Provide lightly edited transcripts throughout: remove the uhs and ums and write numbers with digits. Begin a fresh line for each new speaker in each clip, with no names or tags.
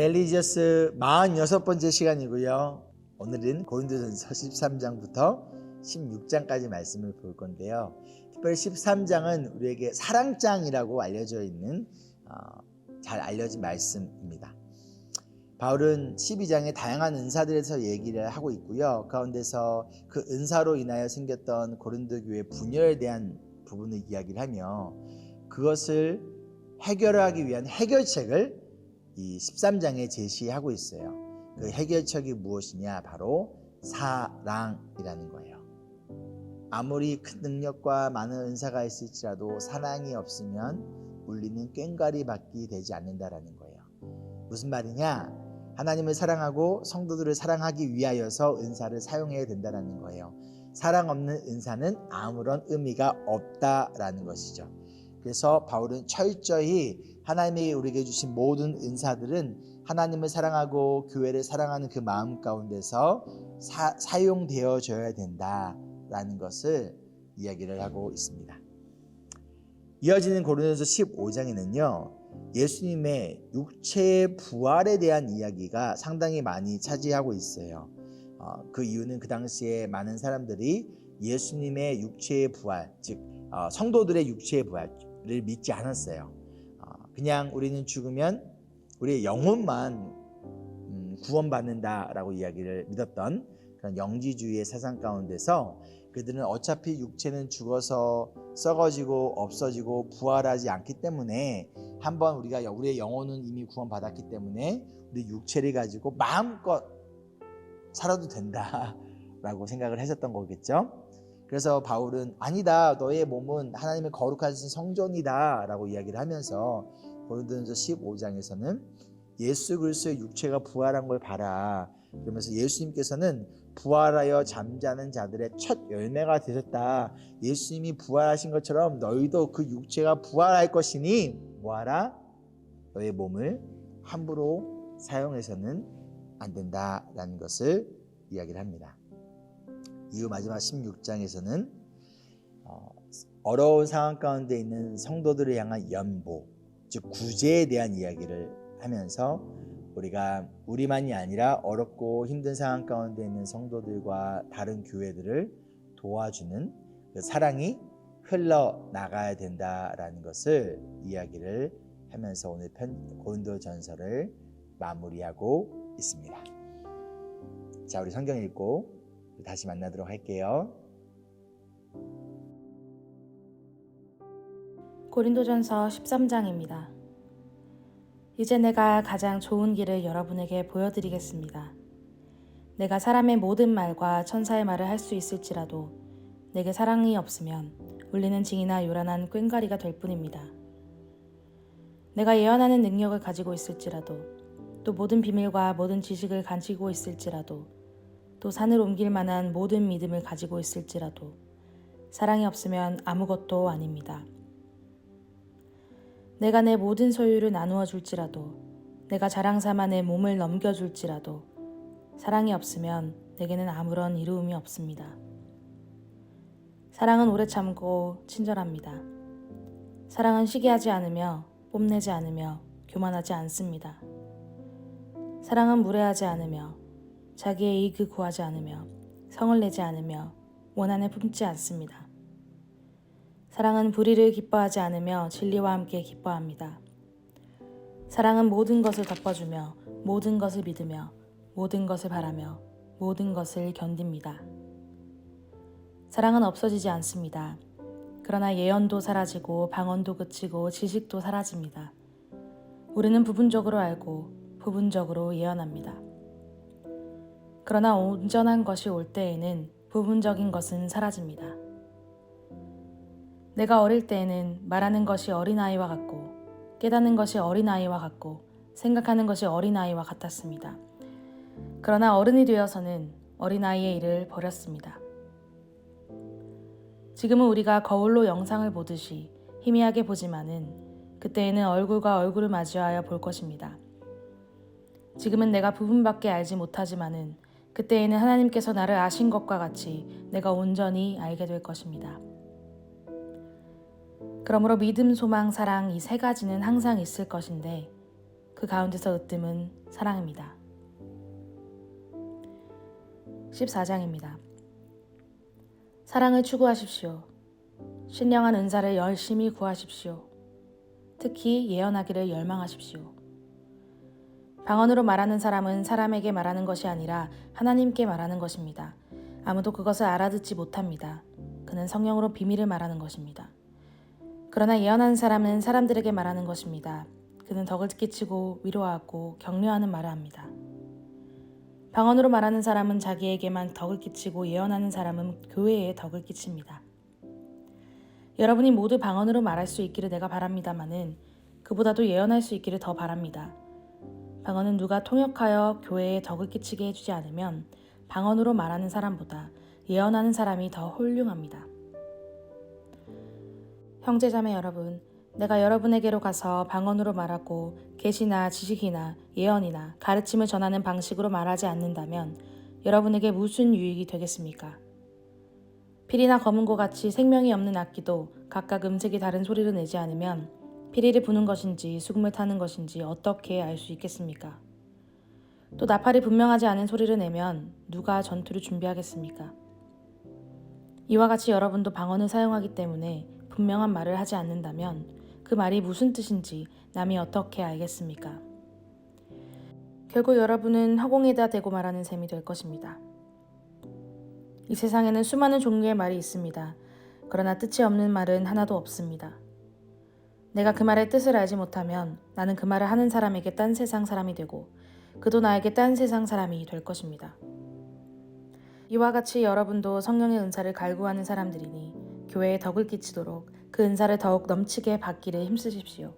벨리저스 46번째 시간이고요. 오늘은 고린도전서 13장부터 16장까지 말씀을 볼 건데요. 특별히 13장은 우리에게 사랑장이라고 알려져 있는 잘 알려진 말씀입니다. 바울은 12장에 다양한 은사들에 대해서 얘기를 하고 있고요. 가운데서 그 은사로 인하여 생겼던 고린도 교회 분열에 대한 부분을 이야기를 하며 그것을 해결하기 위한 해결책을 이 13장에 제시하고 있어요. 그 해결책이 무엇이냐? 바로 사랑이라는 거예요. 아무리 큰 능력과 많은 은사가 있을지라도 사랑이 없으면 우리는 꽹과리 밖이 되지 않는다라는 거예요. 무슨 말이냐? 하나님을 사랑하고 성도들을 사랑하기 위하여서 은사를 사용해야 된다는 거예요. 사랑 없는 은사는 아무런 의미가 없다라는 것이죠. 그래서 바울은 철저히 하나님이 우리에게 주신 모든 은사들은 하나님을 사랑하고 교회를 사랑하는 그 마음 가운데서 사용되어져야 된다라는 것을 이야기를 하고 있습니다. 이어지는 고린도전서 15장에는요. 예수님의 육체의 부활에 대한 이야기가 상당히 많이 차지하고 있어요. 그 이유는 그 당시에 많은 사람들이 예수님의 육체의 부활, 즉 성도들의 육체의 부활을 믿지 않았어요. 그냥 우리는 죽으면 우리의 영혼만 구원받는다라고 이야기를 믿었던 그런 영지주의의 사상 가운데서 그들은 어차피 육체는 죽어서 썩어지고 없어지고 부활하지 않기 때문에 한번 우리의 영혼은 이미 구원받았기 때문에 우리 육체를 가지고 마음껏 살아도 된다라고 생각을 하셨던 거겠죠. 그래서 바울은 아니다, 너의 몸은 하나님의 거룩하신 성전이다 라고 이야기를 하면서 고린도전서 15장에서는 예수 그리스도의 육체가 부활한 걸 봐라. 그러면서 예수님께서는 부활하여 잠자는 자들의 첫 열매가 되셨다. 예수님이 부활하신 것처럼 너희도 그 육체가 부활할 것이니 뭐하라? 너의 몸을 함부로 사용해서는 안 된다라는 것을 이야기를 합니다. 이후 마지막 16장에서는 어려운 상황 가운데 있는 성도들을 향한 연보, 즉 구제에 대한 이야기를 하면서 우리가 우리만이 아니라 어렵고 힘든 상황 가운데 있는 성도들과 다른 교회들을 도와주는 그 사랑이 흘러나가야 된다라는 것을 이야기를 하면서 오늘 고린도전서를 마무리하고 있습니다. 자, 우리 성경 읽고 다시 만나도록 할게요.
고린도전서 13장입니다. 이제 내가 가장 좋은 길을 여러분에게 보여드리겠습니다. 내가 사람의 모든 말과 천사의 말을 할 수 있을지라도 내게 사랑이 없으면 울리는 징이나 요란한 꽹과리가 될 뿐입니다. 내가 예언하는 능력을 가지고 있을지라도 또 모든 비밀과 모든 지식을 가지고 있을지라도 또 산을 옮길 만한 모든 믿음을 가지고 있을지라도 사랑이 없으면 아무것도 아닙니다. 내가 내 모든 소유를 나누어 줄지라도 내가 자랑삼아 내 몸을 넘겨줄지라도 사랑이 없으면 내게는 아무런 이루음이 없습니다. 사랑은 오래 참고 친절합니다. 사랑은 시기하지 않으며 뽐내지 않으며 교만하지 않습니다. 사랑은 무례하지 않으며 자기의 이익을 구하지 않으며 성을 내지 않으며 원한을 품지 않습니다. 사랑은 불의를 기뻐하지 않으며 진리와 함께 기뻐합니다. 사랑은 모든 것을 덮어주며 모든 것을 믿으며 모든 것을 바라며 모든 것을 견딥니다. 사랑은 없어지지 않습니다. 그러나 예언도 사라지고 방언도 그치고 지식도 사라집니다. 우리는 부분적으로 알고 부분적으로 예언합니다. 그러나 온전한 것이 올 때에는 부분적인 것은 사라집니다. 내가 어릴 때에는 말하는 것이 어린아이와 같고 깨닫는 것이 어린아이와 같고 생각하는 것이 어린아이와 같았습니다. 그러나 어른이 되어서는 어린아이의 일을 버렸습니다. 지금은 우리가 거울로 영상을 보듯이 희미하게 보지만은 그때에는 얼굴과 얼굴을 마주하여 볼 것입니다. 지금은 내가 부분밖에 알지 못하지만은 그때에는 하나님께서 나를 아신 것과 같이 내가 온전히 알게 될 것입니다. 그러므로 믿음, 소망, 사랑 이 세 가지는 항상 있을 것인데 그 가운데서 으뜸은 사랑입니다. 14장입니다. 사랑을 추구하십시오. 신령한 은사를 열심히 구하십시오. 특히 예언하기를 열망하십시오. 방언으로 말하는 사람은 사람에게 말하는 것이 아니라 하나님께 말하는 것입니다. 아무도 그것을 알아듣지 못합니다. 그는 성령으로 비밀을 말하는 것입니다. 그러나 예언하는 사람은 사람들에게 말하는 것입니다. 그는 덕을 끼치고 위로하고 격려하는 말을 합니다. 방언으로 말하는 사람은 자기에게만 덕을 끼치고 예언하는 사람은 교회에 덕을 끼칩니다. 여러분이 모두 방언으로 말할 수 있기를 내가 바랍니다마는 그보다도 예언할 수 있기를 더 바랍니다. 방언은 누가 통역하여 교회에 덕을 끼치게 해주지 않으면 방언으로 말하는 사람보다 예언하는 사람이 더 훌륭합니다. 형제자매 여러분, 내가 여러분에게로 가서 방언으로 말하고 계시나 지식이나 예언이나 가르침을 전하는 방식으로 말하지 않는다면 여러분에게 무슨 유익이 되겠습니까? 피리나 검은고 같이 생명이 없는 악기도 각각 음색이 다른 소리를 내지 않으면 피리를 부는 것인지 수금을 타는 것인지 어떻게 알 수 있겠습니까? 또 나팔이 분명하지 않은 소리를 내면 누가 전투를 준비하겠습니까? 이와 같이 여러분도 방언을 사용하기 때문에 분명한 말을 하지 않는다면 그 말이 무슨 뜻인지 남이 어떻게 알겠습니까? 결국 여러분은 허공에다 대고 말하는 셈이 될 것입니다. 이 세상에는 수많은 종류의 말이 있습니다. 그러나 뜻이 없는 말은 하나도 없습니다. 내가 그 말의 뜻을 알지 못하면 나는 그 말을 하는 사람에게 딴 세상 사람이 되고 그도 나에게 딴 세상 사람이 될 것입니다. 이와 같이 여러분도 성령의 은사를 갈구하는 사람들이니 교회에 덕을 끼치도록 그 은사를 더욱 넘치게 받기를 힘쓰십시오.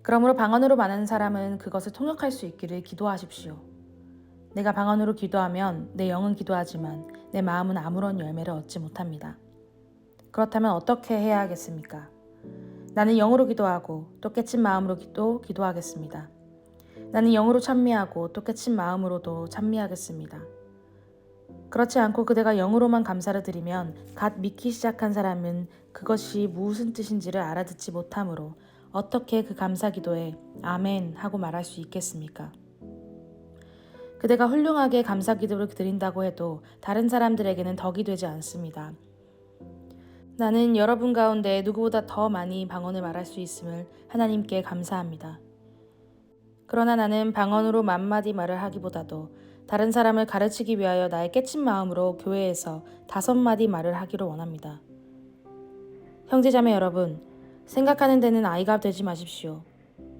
그러므로 방언으로 말하는 사람은 그것을 통역할 수 있기를 기도하십시오. 내가 방언으로 기도하면 내 영은 기도하지만 내 마음은 아무런 열매를 얻지 못합니다. 그렇다면 어떻게 해야 하겠습니까? 나는 영으로 기도하고 또 깨친 마음으로 기도하겠습니다. 나는 영으로 찬미하고 또 깨친 마음으로도 찬미하겠습니다. 그렇지 않고 그대가 영으로만 감사를 드리면 갓 믿기 시작한 사람은 그것이 무슨 뜻인지를 알아듣지 못하므로 어떻게 그 감사 기도에 아멘 하고 말할 수 있겠습니까? 그대가 훌륭하게 감사 기도를 드린다고 해도 다른 사람들에게는 덕이 되지 않습니다. 나는 여러분 가운데 누구보다 더 많이 방언을 말할 수 있음을 하나님께 감사합니다. 그러나 나는 방언으로 만마디 말을 하기보다도 다른 사람을 가르치기 위하여 나의 깨친 마음으로 교회에서 5마디 말을 하기를 원합니다. 형제자매 여러분, 생각하는 데는 아이가 되지 마십시오.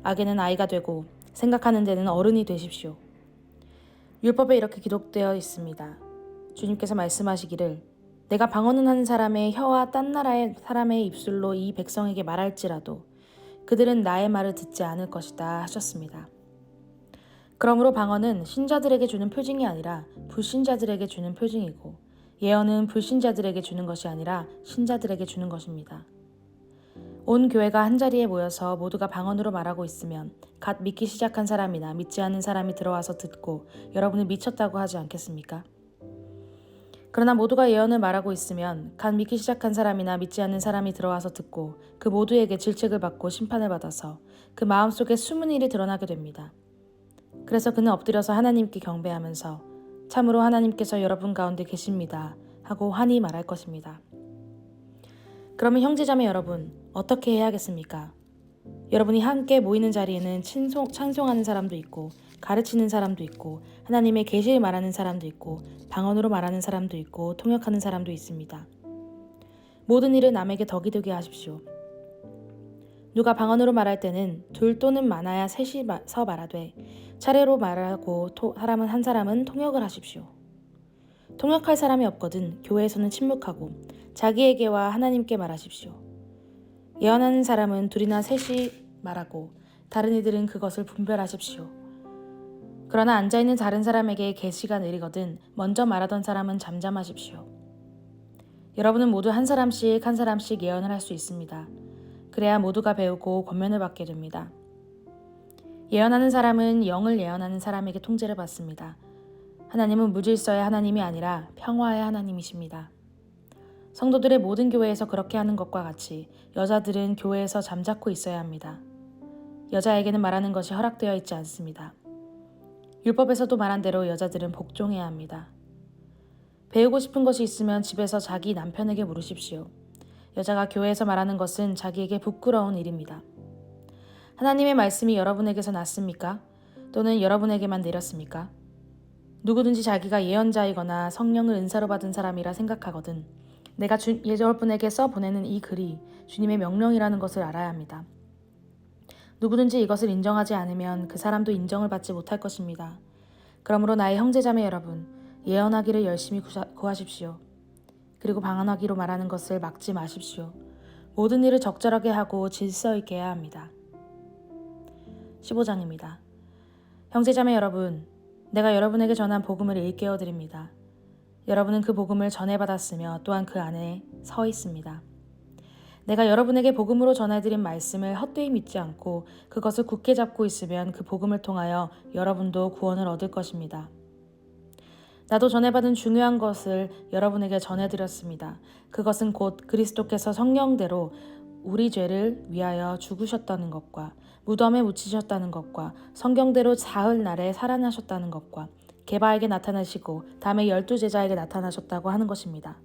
악에는 아이가 되고 생각하는 데는 어른이 되십시오. 율법에 이렇게 기록되어 있습니다. 주님께서 말씀하시기를 내가 방언은 하는 사람의 혀와 딴 나라의 사람의 입술로 이 백성에게 말할지라도 그들은 나의 말을 듣지 않을 것이다 하셨습니다. 그러므로 방언은 신자들에게 주는 표징이 아니라 불신자들에게 주는 표징이고 예언은 불신자들에게 주는 것이 아니라 신자들에게 주는 것입니다. 온 교회가 한자리에 모여서 모두가 방언으로 말하고 있으면 갓 믿기 시작한 사람이나 믿지 않는 사람이 들어와서 듣고 여러분을 미쳤다고 하지 않겠습니까? 그러나 모두가 예언을 말하고 있으면 갓 믿기 시작한 사람이나 믿지 않는 사람이 들어와서 듣고 그 모두에게 질책을 받고 심판을 받아서 그 마음속에 숨은 일이 드러나게 됩니다. 그래서 그는 엎드려서 하나님께 경배하면서 참으로 하나님께서 여러분 가운데 계십니다 하고 환히 말할 것입니다. 그러면 형제자매 여러분, 어떻게 해야겠습니까? 여러분이 함께 모이는 자리에는 찬송하는 사람도 있고 가르치는 사람도 있고 하나님의 계시를 말하는 사람도 있고 방언으로 말하는 사람도 있고 통역하는 사람도 있습니다. 모든 일을 남에게 덕이 되게 하십시오. 누가 방언으로 말할 때는 2 또는 많아야 3이서 말하되 차례로 말하고 한 사람은 통역을 하십시오. 통역할 사람이 없거든 교회에서는 침묵하고 자기에게와 하나님께 말하십시오. 예언하는 사람은 2이나 3이 말하고 다른 이들은 그것을 분별하십시오. 그러나 앉아있는 다른 사람에게 계시가 내리거든 먼저 말하던 사람은 잠잠하십시오. 여러분은 모두 한 사람씩 예언을 할 수 있습니다. 그래야 모두가 배우고 권면을 받게 됩니다. 예언하는 사람은 영을 예언하는 사람에게 통제를 받습니다. 하나님은 무질서의 하나님이 아니라 평화의 하나님이십니다. 성도들의 모든 교회에서 그렇게 하는 것과 같이 여자들은 교회에서 잠자코 있어야 합니다. 여자에게는 말하는 것이 허락되어 있지 않습니다. 율법에서도 말한 대로 여자들은 복종해야 합니다. 배우고 싶은 것이 있으면 집에서 자기 남편에게 물으십시오. 여자가 교회에서 말하는 것은 자기에게 부끄러운 일입니다. 하나님의 말씀이 여러분에게서 났습니까? 또는 여러분에게만 내렸습니까? 누구든지 자기가 예언자이거나 성령을 은사로 받은 사람이라 생각하거든 내가 여러분에게 써보내는 이 글이 주님의 명령이라는 것을 알아야 합니다. 누구든지 이것을 인정하지 않으면 그 사람도 인정을 받지 못할 것입니다. 그러므로 나의 형제자매 여러분, 예언하기를 열심히 구하십시오. 그리고 방언하기로 말하는 것을 막지 마십시오. 모든 일을 적절하게 하고 질서 있게 해야 합니다. 15장입니다. 형제자매 여러분, 내가 여러분에게 전한 복음을 일깨워 드립니다. 여러분은 그 복음을 전해받았으며 또한 그 안에 서 있습니다. 내가 여러분에게 복음으로 전해드린 말씀을 헛되이 믿지 않고 그것을 굳게 잡고 있으면 그 복음을 통하여 여러분도 구원을 얻을 것입니다. 나도 전해받은 중요한 것을 여러분에게 전해드렸습니다. 그것은 곧 그리스도께서 성령대로 우리 죄를 위하여 죽으셨다는 것과 무덤에 묻히셨다는 것과 성경대로 사흘날에 살아나셨다는 것과 게바에게 나타나시고 다음에 12제자에게 나타나셨다고 하는 것입니다.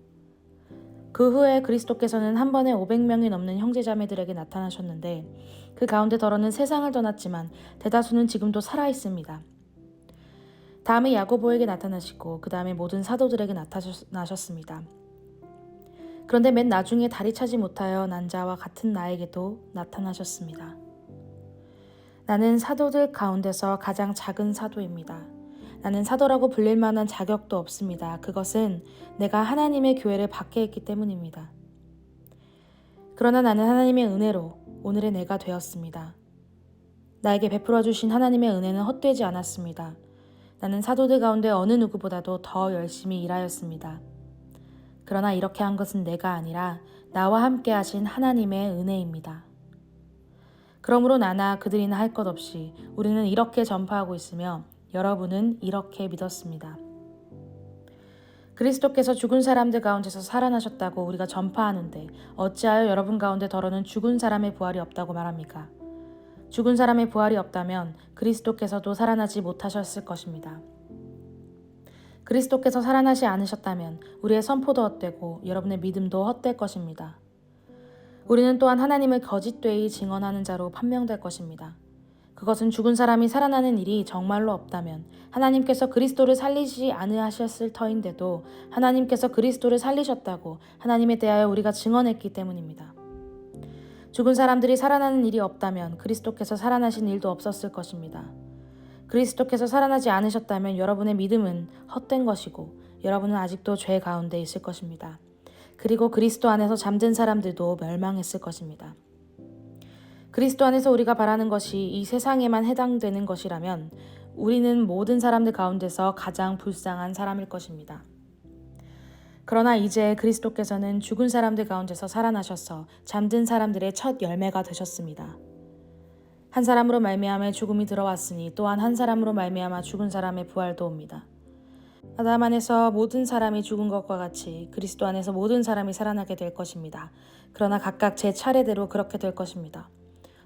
그 후에 그리스도께서는 한 번에 500명이 넘는 형제자매들에게 나타나셨는데 그 가운데 더러는 세상을 떠났지만 대다수는 지금도 살아있습니다. 다음에 야고보에게 나타나시고 그 다음에 모든 사도들에게 나타나셨습니다. 그런데 맨 나중에 다리 차지 못하여 난 자와 같은 나에게도 나타나셨습니다. 나는 사도들 가운데서 가장 작은 사도입니다. 나는 사도라고 불릴 만한 자격도 없습니다. 그것은 내가 하나님의 교회를 받게 했기 때문입니다. 그러나 나는 하나님의 은혜로 오늘의 내가 되었습니다. 나에게 베풀어 주신 하나님의 은혜는 헛되지 않았습니다. 나는 사도들 가운데 어느 누구보다도 더 열심히 일하였습니다. 그러나 이렇게 한 것은 내가 아니라 나와 함께 하신 하나님의 은혜입니다. 그러므로 나나 그들이나 할 것 없이 우리는 이렇게 전파하고 있으며 여러분은 이렇게 믿었습니다. 그리스도께서 죽은 사람들 가운데서 살아나셨다고 우리가 전파하는데 어찌하여 여러분 가운데 더러는 죽은 사람의 부활이 없다고 말합니까? 죽은 사람의 부활이 없다면 그리스도께서도 살아나지 못하셨을 것입니다. 그리스도께서 살아나지 않으셨다면 우리의 선포도 헛되고 여러분의 믿음도 헛될 것입니다. 우리는 또한 하나님을 거짓되이 증언하는 자로 판명될 것입니다. 그것은 죽은 사람이 살아나는 일이 정말로 없다면 하나님께서 그리스도를 살리지 않으셨을 터인데도 하나님께서 그리스도를 살리셨다고 하나님에 대하여 우리가 증언했기 때문입니다. 죽은 사람들이 살아나는 일이 없다면 그리스도께서 살아나신 일도 없었을 것입니다. 그리스도께서 살아나지 않으셨다면 여러분의 믿음은 헛된 것이고 여러분은 아직도 죄 가운데 있을 것입니다. 그리고 그리스도 안에서 잠든 사람들도 멸망했을 것입니다. 그리스도 안에서 우리가 바라는 것이 이 세상에만 해당되는 것이라면 우리는 모든 사람들 가운데서 가장 불쌍한 사람일 것입니다. 그러나 이제 그리스도께서는 죽은 사람들 가운데서 살아나셔서 잠든 사람들의 첫 열매가 되셨습니다. 한 사람으로 말미암아 죽음이 들어왔으니 또한 한 사람으로 말미암아 죽은 사람의 부활도 옵니다. 아담 안에서 모든 사람이 죽은 것과 같이 그리스도 안에서 모든 사람이 살아나게 될 것입니다. 그러나 각각 제 차례대로 그렇게 될 것입니다.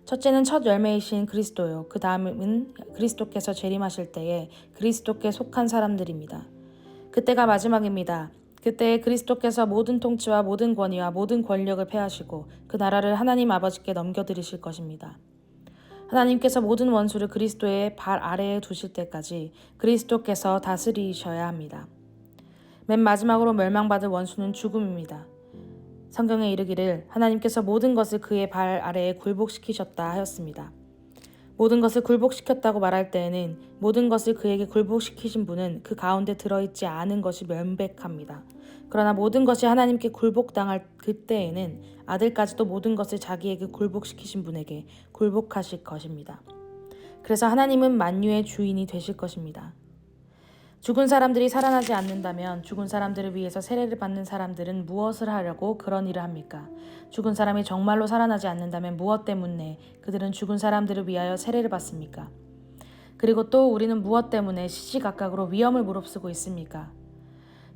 첫째는 첫 열매이신 그리스도요. 그 다음은 그리스도께서 재림하실 때에 그리스도께 속한 사람들입니다. 그때가 마지막입니다. 그때에 그리스도께서 모든 통치와 모든 권위와 모든 권력을 패하시고 그 나라를 하나님 아버지께 넘겨드리실 것입니다. 하나님께서 모든 원수를 그리스도의 발 아래에 두실 때까지 그리스도께서 다스리셔야 합니다. 맨 마지막으로 멸망받을 원수는 죽음입니다. 성경에 이르기를 하나님께서 모든 것을 그의 발 아래에 굴복시키셨다 하였습니다. 모든 것을 굴복시켰다고 말할 때에는 모든 것을 그에게 굴복시키신 분은 그 가운데 들어있지 않은 것이 명백합니다. 그러나 모든 것이 하나님께 굴복당할 그때에는 아들까지도 모든 것을 자기에게 굴복시키신 분에게 굴복하실 것입니다. 그래서 하나님은 만유의 주인이 되실 것입니다. 죽은 사람들이 살아나지 않는다면 죽은 사람들을 위해서 세례를 받는 사람들은 무엇을 하려고 그런 일을 합니까? 죽은 사람이 정말로 살아나지 않는다면 무엇 때문에 그들은 죽은 사람들을 위하여 세례를 받습니까? 그리고 또 우리는 무엇 때문에 시시각각으로 위험을 무릅쓰고 있습니까?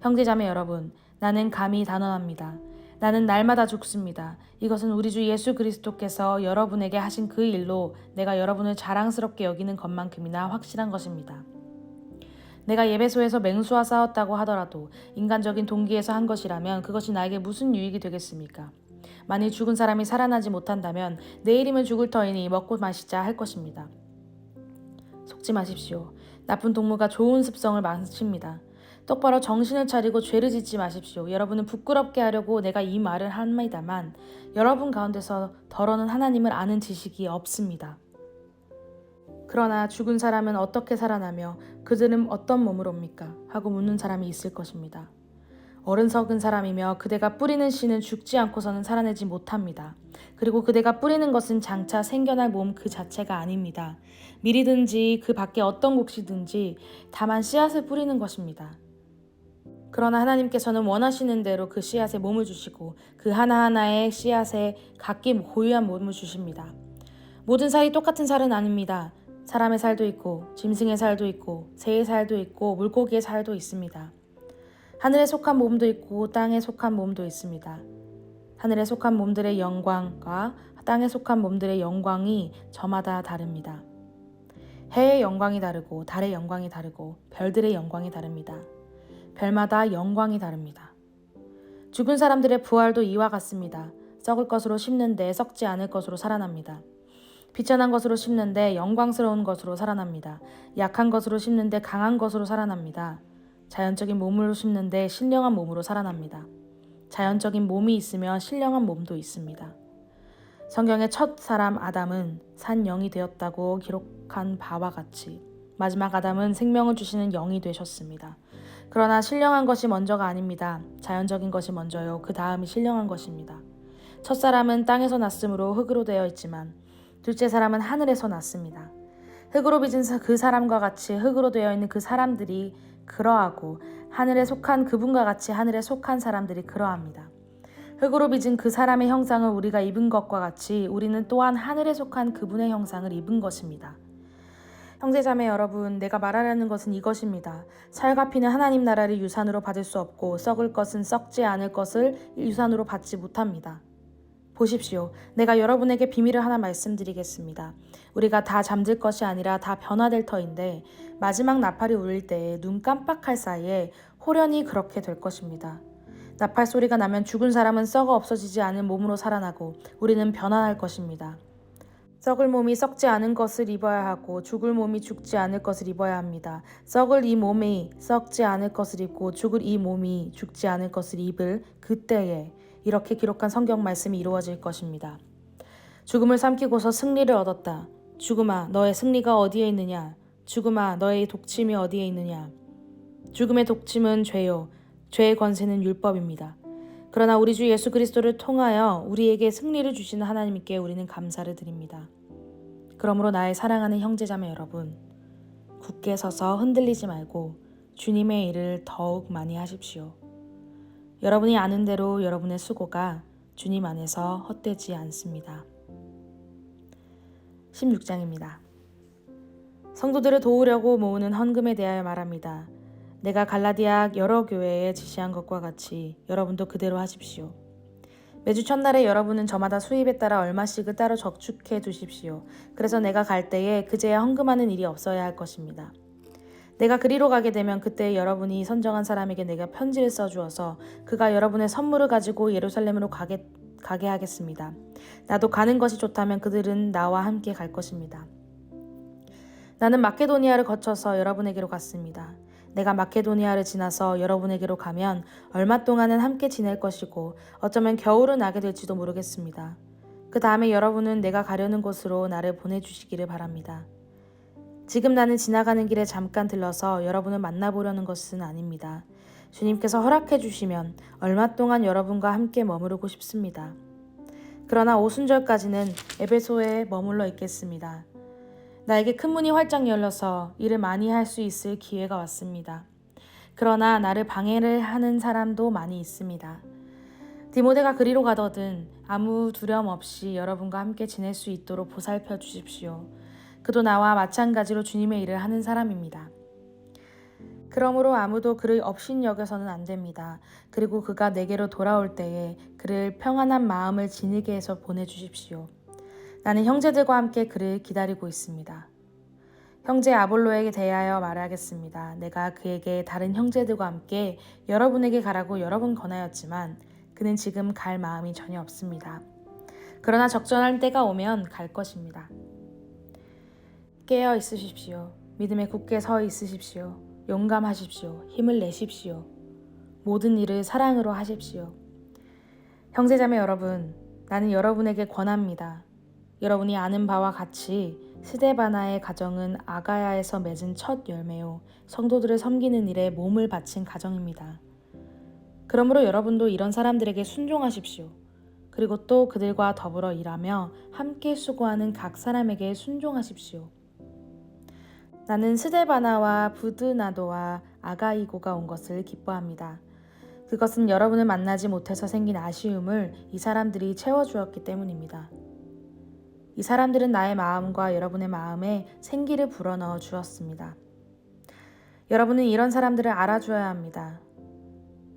형제자매 여러분, 나는 감히 단언합니다. 나는 날마다 죽습니다. 이것은 우리 주 예수 그리스도께서 여러분에게 하신 그 일로 내가 여러분을 자랑스럽게 여기는 것만큼이나 확실한 것입니다. 내가 예배소에서 맹수와 싸웠다고 하더라도 인간적인 동기에서 한 것이라면 그것이 나에게 무슨 유익이 되겠습니까? 만일 죽은 사람이 살아나지 못한다면 내일이면 죽을 터이니 먹고 마시자 할 것입니다. 속지 마십시오. 나쁜 동무가 좋은 습성을 망칩니다. 똑바로 정신을 차리고 죄를 짓지 마십시오. 여러분은 부끄럽게 하려고 내가 이 말을 합니다만 여러분 가운데서 더러는 하나님을 아는 지식이 없습니다. 그러나 죽은 사람은 어떻게 살아나며 그들은 어떤 몸으로 옵니까? 하고 묻는 사람이 있을 것입니다. 어른석은 사람이며 그대가 뿌리는 씨는 죽지 않고서는 살아내지 못합니다. 그리고 그대가 뿌리는 것은 장차 생겨날 몸 그 자체가 아닙니다. 밀이든지 그 밖에 어떤 곡식이든지 다만 씨앗을 뿌리는 것입니다. 그러나 하나님께서는 원하시는 대로 그 씨앗에 몸을 주시고 그 하나하나의 씨앗에 각기 고유한 몸을 주십니다. 모든 살이 똑같은 살은 아닙니다. 사람의 살도 있고 짐승의 살도 있고 새의 살도 있고 물고기의 살도 있습니다. 하늘에 속한 몸도 있고 땅에 속한 몸도 있습니다. 하늘에 속한 몸들의 영광과 땅에 속한 몸들의 영광이 저마다 다릅니다. 해의 영광이 다르고 달의 영광이 다르고 별들의 영광이 다릅니다. 별마다 영광이 다릅니다. 죽은 사람들의 부활도 이와 같습니다. 썩을 것으로 심는데 썩지 않을 것으로 살아납니다. 비천한 것으로 심는데 영광스러운 것으로 살아납니다. 약한 것으로 심는데 강한 것으로 살아납니다. 자연적인 몸으로 심는데 신령한 몸으로 살아납니다. 자연적인 몸이 있으면 신령한 몸도 있습니다. 성경의 첫 사람 아담은 산 영이 되었다고 기록한 바와 같이 마지막 아담은 생명을 주시는 영이 되셨습니다. 그러나 신령한 것이 먼저가 아닙니다. 자연적인 것이 먼저요. 그 다음이 신령한 것입니다. 첫 사람은 땅에서 났으므로 흙으로 되어 있지만 둘째 사람은 하늘에서 났습니다. 흙으로 빚은 그 사람과 같이 흙으로 되어 있는 그 사람들이 그러하고 하늘에 속한 그분과 같이 하늘에 속한 사람들이 그러합니다. 흙으로 빚은 그 사람의 형상을 우리가 입은 것과 같이 우리는 또한 하늘에 속한 그분의 형상을 입은 것입니다. 형제자매 여러분, 내가 말하려는 것은 이것입니다. 살과 피는 하나님 나라를 유산으로 받을 수 없고 썩을 것은 썩지 않을 것을 유산으로 받지 못합니다. 보십시오. 내가 여러분에게 비밀을 하나 말씀드리겠습니다. 우리가 다 잠들 것이 아니라 다 변화될 터인데 마지막 나팔이 울릴 때에 눈 깜빡할 사이에 호련히 그렇게 될 것입니다. 나팔 소리가 나면 죽은 사람은 썩어 없어지지 않은 몸으로 살아나고 우리는 변화할 것입니다. 썩을 몸이 썩지 않은 것을 입어야 하고 죽을 몸이 죽지 않을 것을 입어야 합니다. 썩을 이 몸이 썩지 않을 것을 입고 죽을 이 몸이 죽지 않을 것을 입을 그때에 이렇게 기록한 성경 말씀이 이루어질 것입니다. 죽음을 삼키고서 승리를 얻었다. 죽음아, 너의 승리가 어디에 있느냐? 죽음아, 너의 독침이 어디에 있느냐? 죽음의 독침은 죄요. 죄의 권세는 율법입니다. 그러나 우리 주 예수 그리스도를 통하여 우리에게 승리를 주시는 하나님께 우리는 감사를 드립니다. 그러므로 나의 사랑하는 형제자매 여러분, 굳게 서서 흔들리지 말고 주님의 일을 더욱 많이 하십시오. 여러분이 아는 대로 여러분의 수고가 주님 안에서 헛되지 않습니다. 16장입니다. 성도들을 도우려고 모으는 헌금에 대하여 말합니다. 내가 갈라디아 여러 교회에 지시한 것과 같이 여러분도 그대로 하십시오. 매주 첫날에 여러분은 저마다 수입에 따라 얼마씩을 따로 저축해 두십시오. 그래서 내가 갈 때에 그제야 헌금하는 일이 없어야 할 것입니다. 내가 그리로 가게 되면 그때 여러분이 선정한 사람에게 내가 편지를 써주어서 그가 여러분의 선물을 가지고 예루살렘으로 가게 하겠습니다. 나도 가는 것이 좋다면 그들은 나와 함께 갈 것입니다. 나는 마케도니아를 거쳐서 여러분에게로 갔습니다. 내가 마케도니아를 지나서 여러분에게로 가면 얼마 동안은 함께 지낼 것이고 어쩌면 겨울은 나게 될지도 모르겠습니다. 그 다음에 여러분은 내가 가려는 곳으로 나를 보내주시기를 바랍니다. 지금 나는 지나가는 길에 잠깐 들러서 여러분을 만나보려는 것은 아닙니다. 주님께서 허락해 주시면 얼마 동안 여러분과 함께 머무르고 싶습니다. 그러나 오순절까지는 에베소에 머물러 있겠습니다. 나에게 큰 문이 활짝 열려서 일을 많이 할 수 있을 기회가 왔습니다. 그러나 나를 방해를 하는 사람도 많이 있습니다. 디모데가 그리로 가거든 아무 두려움 없이 여러분과 함께 지낼 수 있도록 보살펴 주십시오. 그도 나와 마찬가지로 주님의 일을 하는 사람입니다. 그러므로 아무도 그를 업신여겨서는 안 됩니다. 그리고 그가 내게로 돌아올 때에 그를 평안한 마음을 지니게 해서 보내주십시오. 나는 형제들과 함께 그를 기다리고 있습니다. 형제 아볼로에게 대하여 말하겠습니다. 내가 그에게 다른 형제들과 함께 여러분에게 가라고 여러 번 권하였지만 그는 지금 갈 마음이 전혀 없습니다. 그러나 적절한 때가 오면 갈 것입니다. 깨어 있으십시오. 믿음에 굳게 서 있으십시오. 용감하십시오. 힘을 내십시오. 모든 일을 사랑으로 하십시오. 형제자매 여러분, 나는 여러분에게 권합니다. 여러분이 아는 바와 같이 스데바나의 가정은 아가야에서 맺은 첫 열매요, 성도들을 섬기는 일에 몸을 바친 가정입니다. 그러므로 여러분도 이런 사람들에게 순종하십시오. 그리고 또 그들과 더불어 일하며 함께 수고하는 각 사람에게 순종하십시오. 나는 스데바나와 부드나도와 아가이고가 온 것을 기뻐합니다. 그것은 여러분을 만나지 못해서 생긴 아쉬움을 이 사람들이 채워주었기 때문입니다. 이 사람들은 나의 마음과 여러분의 마음에 생기를 불어넣어 주었습니다. 여러분은 이런 사람들을 알아줘야 합니다.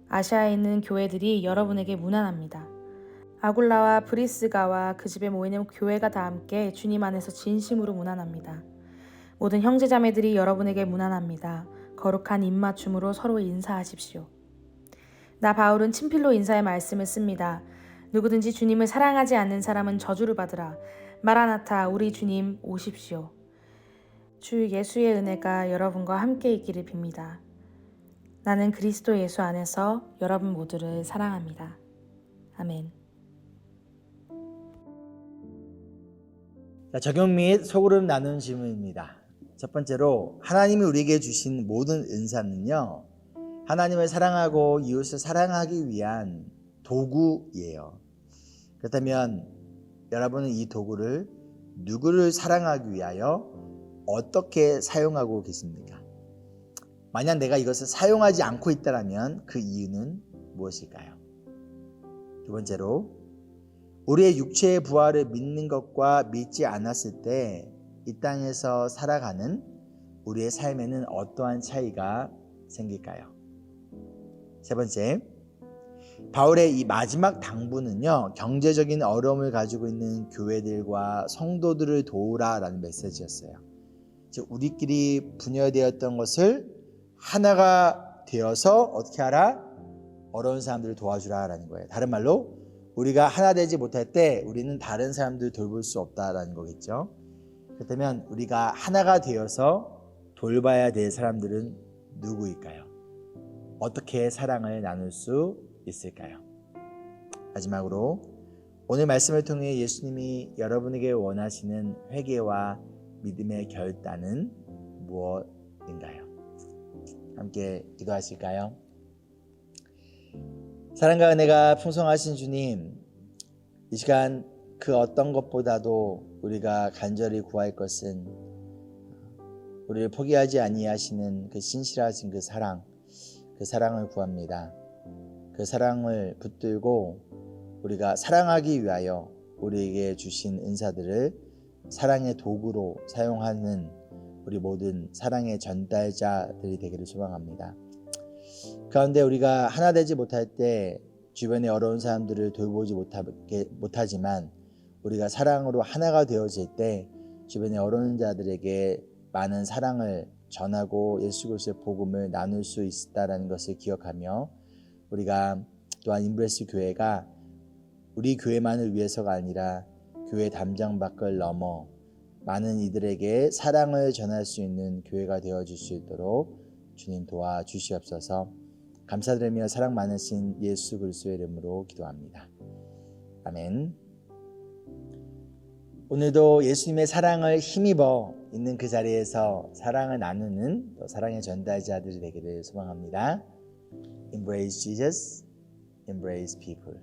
아시아에 있는 교회들이 여러분에게 무난합니다. 아굴라와 브리스가와 그 집에 모이는 교회가 다 함께 주님 안에서 진심으로 무난합니다. 모든 형제자매들이 여러분에게 무난합니다. 거룩한 입맞춤으로 서로 인사하십시오. 나 바울은 친필로 인사의 말씀을 씁니다. 누구든지 주님을 사랑하지 않는 사람은 저주를 받으라. 마라나타, 우리 주님 오십시오. 주 예수의 은혜가 여러분과 함께 있기를 빕니다. 나는 그리스도 예수 안에서 여러분 모두를 사랑합니다. 아멘.
자, 적용 및 소그룹 나눈 질문입니다. 첫 번째로, 하나님이 우리에게 주신 모든 은사는요, 하나님을 사랑하고 이웃을 사랑하기 위한 도구예요. 그렇다면 여러분은 이 도구를 누구를 사랑하기 위하여 어떻게 사용하고 계십니까? 만약 내가 이것을 사용하지 않고 있다면 그 이유는 무엇일까요? 두 번째로, 우리의 육체의 부활을 믿는 것과 믿지 않았을 때 이 땅에서 살아가는 우리의 삶에는 어떠한 차이가 생길까요? 세 번째, 바울의 이 마지막 당부는요, 경제적인 어려움을 가지고 있는 교회들과 성도들을 도우라라는 메시지였어요. 즉, 우리끼리 분열되었던 것을 하나가 되어서 어떻게 하라? 어려운 사람들을 도와주라라는 거예요. 다른 말로 우리가 하나 되지 못할 때 우리는 다른 사람들을 돌볼 수 없다라는 거겠죠. 그렇다면 우리가 하나가 되어서 돌봐야 될 사람들은 누구일까요? 어떻게 사랑을 나눌 수 있을까요? 마지막으로, 오늘 말씀을 통해 예수님이 여러분에게 원하시는 회개와 믿음의 결단은 무엇인가요? 함께 기도하실까요? 사랑과 은혜가 풍성하신 주님, 이 시간 그 어떤 것보다도 우리가 간절히 구할 것은 우리를 포기하지 아니하시는 그 신실하신 그 사랑을 구합니다. 그 사랑을 붙들고 우리가 사랑하기 위하여 우리에게 주신 은사들을 사랑의 도구로 사용하는 우리 모든 사랑의 전달자들이 되기를 소망합니다. 그런데 우리가 하나 되지 못할 때 주변에 어려운 사람들을 돌보지 못하지만 우리가 사랑으로 하나가 되어질 때 주변의 어려운 자들에게 많은 사랑을 전하고 예수 그리스도의 복음을 나눌 수 있다는 것을 기억하며, 우리가 또한 인브레스 교회가 우리 교회만을 위해서가 아니라 교회 담장 밖을 넘어 많은 이들에게 사랑을 전할 수 있는 교회가 되어줄 수 있도록 주님 도와주시옵소서. 감사드리며 사랑 많으신 예수 그리스도의 이름으로 기도합니다. 아멘. 오늘도 예수님의 사랑을 힘입어 있는 그 자리에서 사랑을 나누는 또 사랑의 전달자들이 되기를 소망합니다. Embrace Jesus, embrace people.